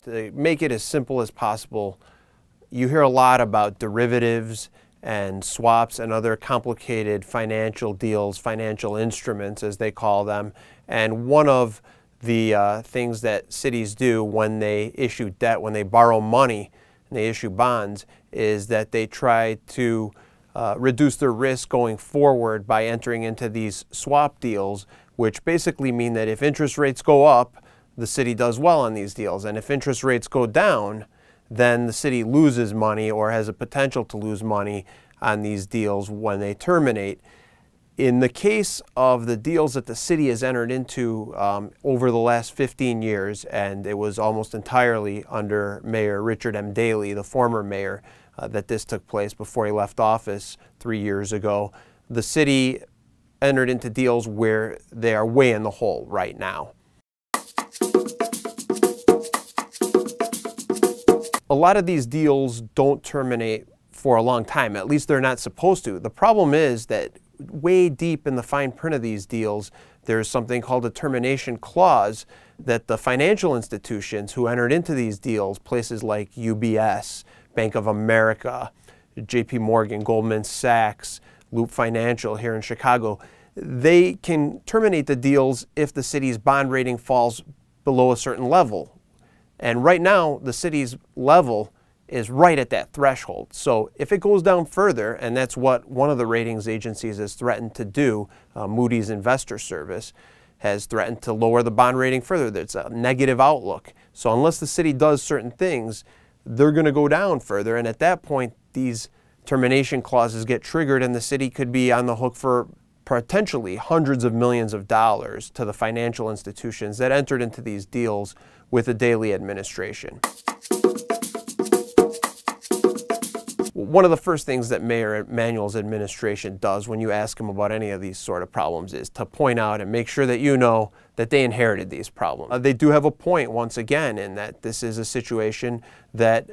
To make it as simple as possible, you hear a lot about derivatives and swaps and other complicated financial deals, financial instruments as they call them. And one of the things that cities do when they issue debt, when they borrow money and they issue bonds, is that they try to reduce their risk going forward by entering into these swap deals, which basically mean that if interest rates go up, the city does well on these deals. And if interest rates go down, then the city loses money or has a potential to lose money on these deals when they terminate. In the case of the deals that the city has entered into over the last 15 years, and it was almost entirely under Mayor Richard M. Daley, the former mayor, that this took place before he left office 3 years ago, the city entered into deals where they are way in the hole right now. A lot of these deals don't terminate for a long time. At least they're not supposed to. The problem is that way deep in the fine print of these deals, there's something called a termination clause that the financial institutions who entered into these deals, places like UBS, Bank of America, JP Morgan, Goldman Sachs, Loop Financial here in Chicago, they can terminate the deals if the city's bond rating falls below a certain level. And right now, the city's level is right at that threshold. So if it goes down further, and that's what one of the ratings agencies has threatened to do, Moody's Investor Service has threatened to lower the bond rating further. There's a negative outlook. So unless the city does certain things, they're going to go down further. And at that point, these termination clauses get triggered and the city could be on the hook for potentially hundreds of millions of dollars to the financial institutions that entered into these deals with the Daley administration. One of the first things that Mayor Emanuel's administration does when you ask him about any of these sort of problems is to point out and make sure that you know that they inherited these problems. They do have a point once again in that this is a situation that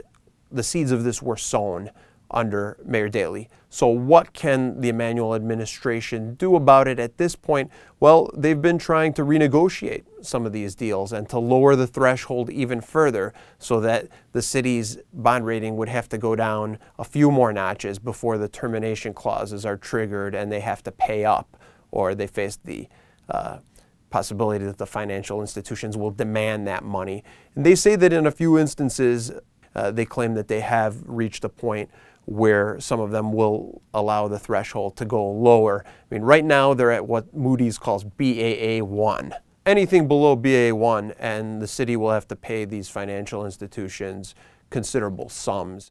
the seeds of this were sown under Mayor Daley. So what can the Emanuel administration do about it at this point? Well, they've been trying to renegotiate some of these deals and to lower the threshold even further so that the city's bond rating would have to go down a few more notches before the termination clauses are triggered and they have to pay up, or they face the possibility that the financial institutions will demand that money. And they say that in a few instances, they claim that they have reached a point where some of them will allow the threshold to go lower. I mean, right now they're at what Moody's calls BAA1. Anything below BAA1 and the city will have to pay these financial institutions considerable sums.